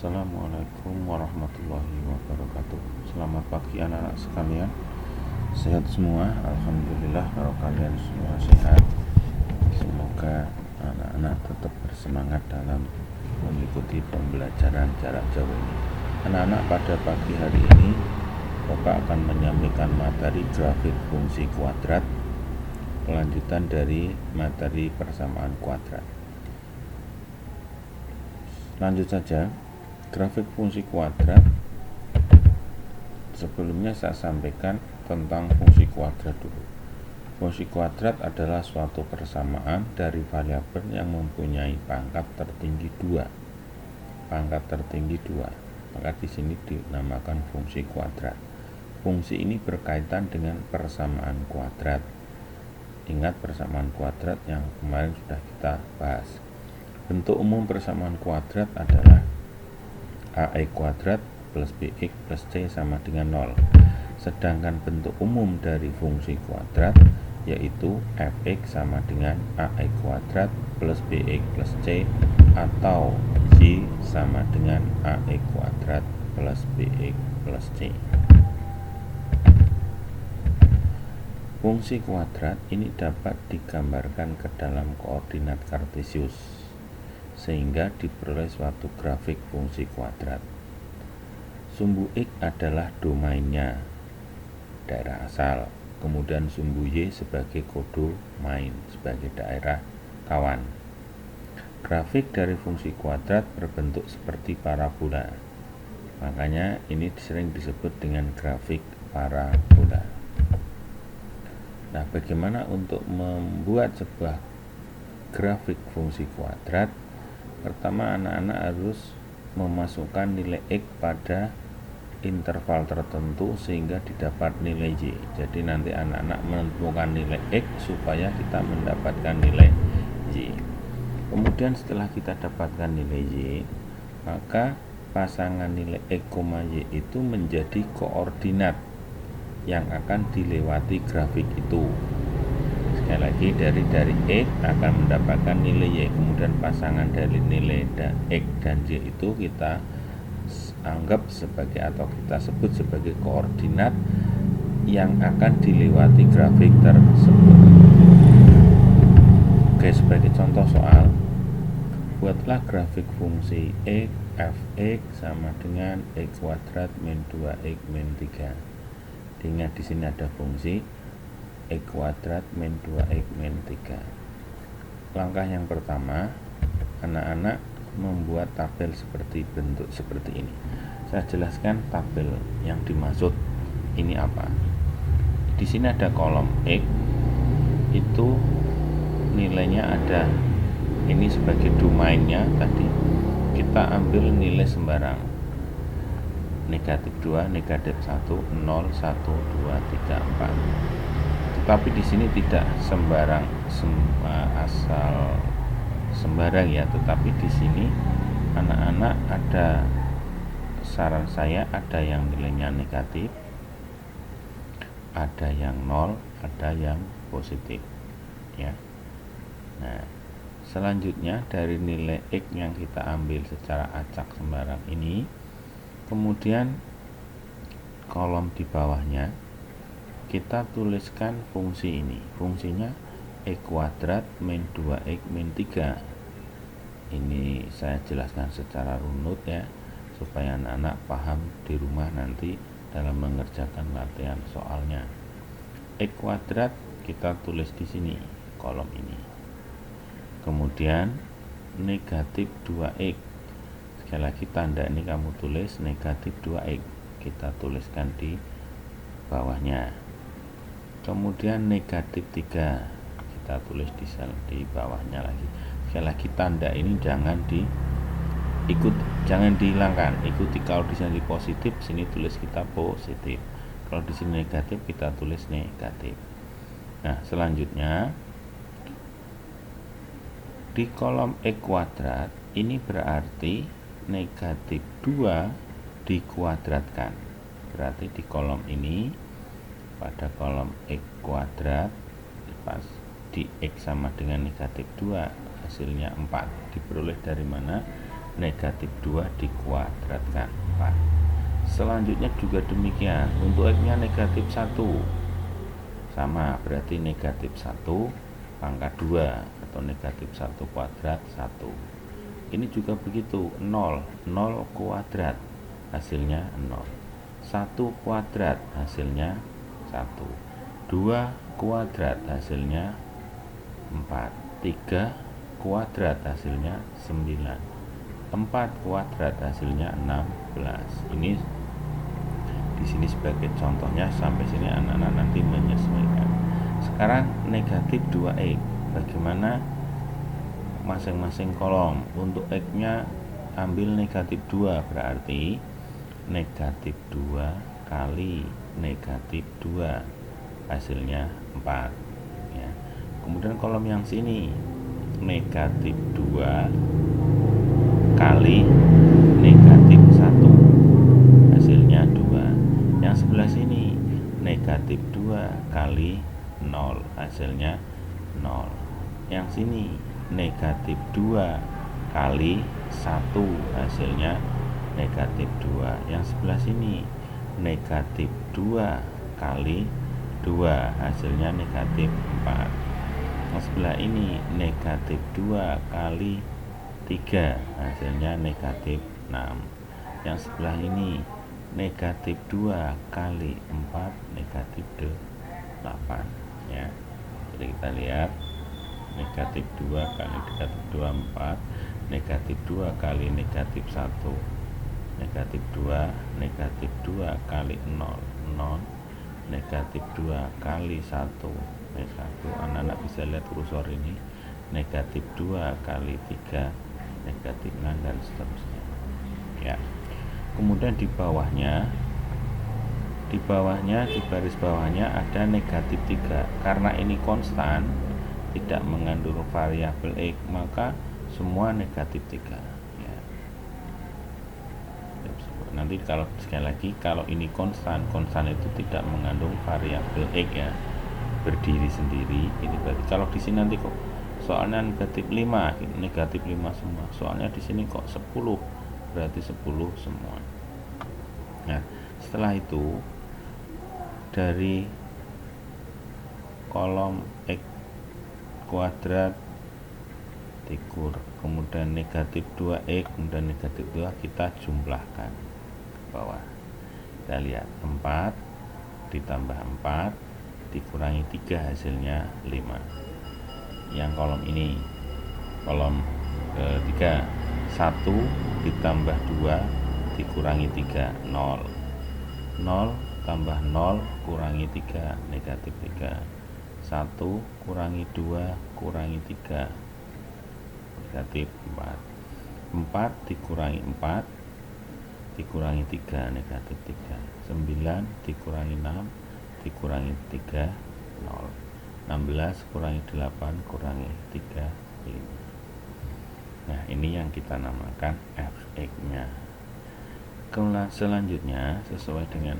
Assalamualaikum warahmatullahi wabarakatuh. Selamat pagi anak-anak sekalian. Sehat semua? Alhamdulillah, kalau kalian semua sehat. Semoga anak-anak tetap bersemangat dalam mengikuti pembelajaran jarak jauh ini. Anak-anak, pada pagi hari ini Bapak akan menyampaikan materi grafik fungsi kuadrat, kelanjutan dari materi persamaan kuadrat. Lanjut saja. Grafik fungsi kuadrat, sebelumnya saya sampaikan tentang fungsi kuadrat dulu. Fungsi kuadrat adalah suatu persamaan dari variabel yang mempunyai pangkat tertinggi 2. Maka di sini dinamakan fungsi kuadrat. Fungsi ini berkaitan dengan persamaan kuadrat. Ingat persamaan kuadrat yang kemarin sudah kita bahas. Bentuk umum persamaan kuadrat adalah AX kuadrat plus BX plus C sama dengan 0. Sedangkan bentuk umum dari fungsi kuadrat yaitu Fx sama dengan AX kuadrat plus BX plus C atau Y sama dengan AX kuadrat plus BX plus C. Fungsi kuadrat ini dapat digambarkan ke dalam koordinat kartesius sehingga diperoleh suatu grafik fungsi kuadrat. Sumbu X adalah domainnya, daerah asal, kemudian sumbu Y sebagai kode main, sebagai daerah kawan. Grafik dari fungsi kuadrat berbentuk seperti parabola, makanya ini sering disebut dengan grafik parabola. Nah, bagaimana untuk membuat sebuah grafik fungsi kuadrat? Pertama, anak-anak harus memasukkan nilai X pada interval tertentu sehingga didapat nilai Y. Jadi nanti anak-anak menentukan nilai X supaya kita mendapatkan nilai Y. Kemudian setelah kita dapatkan nilai Y, maka pasangan nilai X, Y itu menjadi koordinat yang akan dilewati grafik itu. Sekali lagi, dari X akan mendapatkan nilai Y, kemudian pasangan dari nilai X dan Y itu kita anggap sebagai atau kita sebut sebagai koordinat yang akan dilewati grafik tersebut. Oke, sebagai contoh soal, buatlah grafik fungsi X Fx sama dengan X kuadrat min 2X min 3. Ingat di sini ada fungsi X kuadrat min 2X min 3. Langkah yang pertama, anak-anak membuat tabel bentuk seperti ini. Saya jelaskan tabel yang dimaksud ini apa. Di sini ada kolom X, itu nilainya ada, ini sebagai domainnya tadi kita ambil nilai sembarang, negatif 2, negatif 1, 0, 1, 2, 3, 4. Tapi di sini tidak sembarang asal sembarang ya, tetapi di sini anak-anak ada, saran saya ada yang nilainya negatif, ada yang 0, ada yang positif ya. Nah, selanjutnya dari nilai X yang kita ambil secara acak sembarang ini, kemudian kolom di bawahnya kita tuliskan fungsi ini. Fungsinya X kuadrat min 2X min 3. Ini saya jelaskan secara runut ya, supaya anak-anak paham di rumah nanti dalam mengerjakan latihan soalnya. X kuadrat kita tulis di sini, kolom ini. Kemudian negatif 2X. Sekali lagi tanda ini kamu tulis negatif 2X. Kita tuliskan di bawahnya. Kemudian negatif 3 kita tulis di bawahnya lagi. Sekali lagi tanda ini jangan dihilangkan, ikuti. Kalau di sini positif, sini tulis kita positif. Kalau di sini negatif, kita tulis negatif. Nah, selanjutnya di kolom X kuadrat ini berarti negatif 2 dikuadratkan. Berarti di kolom ini, pada kolom X kuadrat pas di X sama dengan negatif 2, hasilnya 4. Diperoleh dari mana? negatif 2 dikuadratkan 4. Selanjutnya juga demikian, untuk X-nya negatif 1 sama, berarti negatif 1 pangkat 2 atau negatif 1 kuadrat 1. Ini juga begitu, 0 kuadrat hasilnya 0, 1 kuadrat hasilnya 1, 2 kuadrat hasilnya 4, 3 kuadrat hasilnya 9, 4 kuadrat hasilnya 16. Ini di sini sebagai contohnya, sampai sini anak-anak nanti menyesuaikan. Sekarang negatif 2x, bagaimana masing-masing kolom? Untuk x-nya ambil negatif 2, berarti negatif 2 kali negatif 2 hasilnya 4 ya. Kemudian kolom yang sini negatif 2 kali negatif 1 hasilnya 2. Yang sebelah sini negatif 2 kali 0 hasilnya 0. Yang sini negatif 2 kali 1 hasilnya negatif 2. Yang sebelah sini negatif 2 kali 2 hasilnya negatif 4. Yang sebelah ini negatif 2 kali 3 hasilnya negatif 6. Yang sebelah ini negatif 2 kali 4 negatif 8 ya. Jadi kita lihat negatif 2 kali negatif 2 4, negatif 2 kali negatif 1, negatif 2, negatif 2 kali 0 0, negatif 2 kali 1 1. Anak-anak bisa lihat kursor ini, negatif 2 kali 3 negatif 6 dan seterusnya ya. Kemudian di bawahnya di baris bawahnya ada negatif 3. Karena ini konstan, tidak mengandung variabel x, maka semua negatif 3 ya. Nanti kalau sekali lagi, kalau ini konstan itu tidak mengandung variabel x ya, berdiri sendiri. Ini berarti kalau di sini nanti kok soalnya negatif 5, negatif 5 semua. Soalnya di sini kok 10, berarti 10 semua. Nah, setelah itu dari kolom x kuadrat dikur, kemudian negatif 2x, kemudian negatif 2 kita jumlahkan ke bawah. Kita lihat 4 ditambah 4 dikurangi 3 hasilnya 5. Yang kolom ini, kolom ketiga, 1 ditambah 2 dikurangi 3 0, 0 tambah 0 kurangi 3 negatif 3, 1 kurangi 2 kurangi 3 negatif 4, 4 dikurangi 4 dikurangi 3 negatif 3, 9 dikurangi 6 dikurangi 3 0, 16 kurangi 8 kurangi 3 5. Nah, ini yang kita namakan fx nya. Selanjutnya sesuai dengan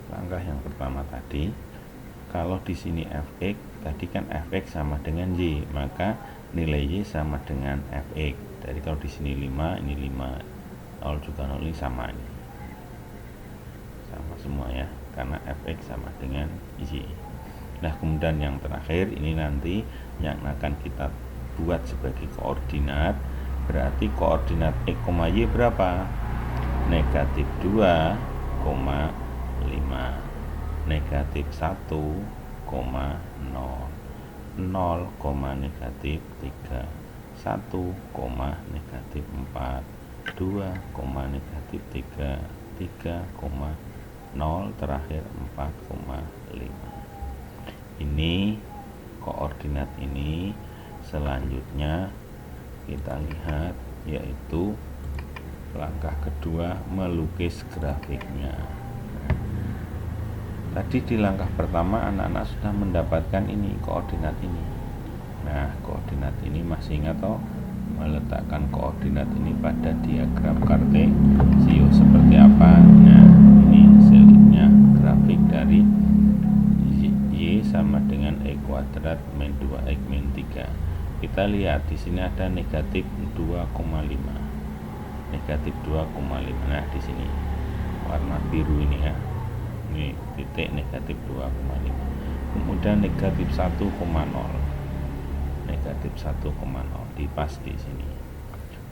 langkah yang pertama tadi, kalau di sini fx, tadi kan fx sama dengan y, maka nilai y sama dengan fx. Jadi kalau di sini 5, ini 5, 0 juga 0, ini sama, ini sama semua ya, karena fx sama dengan y. Nah, kemudian yang terakhir ini nanti yang akan kita buat sebagai koordinat, berarti koordinat x, y berapa? Negatif 2, 5, negatif 1, 0, 0, negatif 3, 1, negatif 4, 2, negatif 3, 0, terakhir 4,5. Ini koordinat ini. Selanjutnya kita lihat, yaitu langkah kedua, melukis grafiknya. Tadi di langkah pertama anak-anak sudah mendapatkan ini, koordinat ini. Nah, koordinat ini masih ingat toh, meletakkan koordinat ini pada diagram Kartesio seperti apa. Nah, ini hasilnya grafik dari y sama dengan x kuadrat min 2x min 3. Kita lihat di sini ada negatif 2,5. Negatif 2,5. Nah, di sini warna biru ini ya. Ini titik negatif 2,5. Kemudian negatif 1,0. Negatif 1,0 di pas di sini.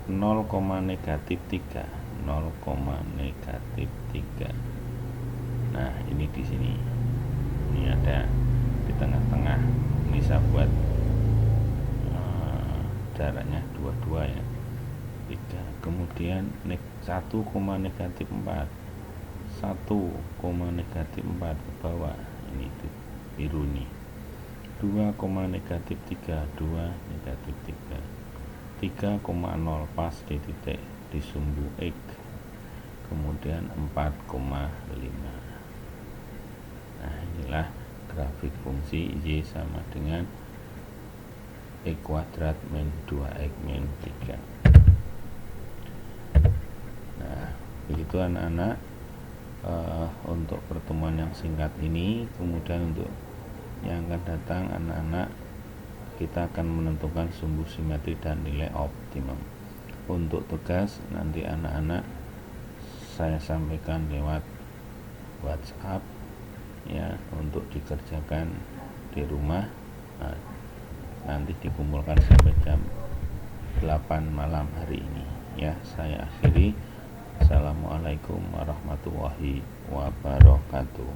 0, negatif 3. 0, negatif 3. Nah, ini di sini. Ini ada di tengah-tengah. Ini saya buat jaraknya 22 ya. 3. Kemudian 1, negatif 4. 1, negatif 4 ke bawah. Ini biru nih. 2, negatif 3. 2, negatif 3. 3,0 pas di titik di sumbu X. Kemudian 4,5. Nah, inilah grafik fungsi Y sama dengan X kuadrat min 2X min 3. Nah, begitu anak-anak untuk pertemuan yang singkat ini. Kemudian untuk yang akan datang anak-anak, kita akan menentukan sumbu simetri dan nilai optimum. Untuk tugas nanti anak-anak saya sampaikan lewat WhatsApp ya, untuk dikerjakan di rumah. Nah, nanti dikumpulkan sampai jam 8 malam hari ini ya. Saya akhiri. Assalamualaikum warahmatullahi wabarakatuh.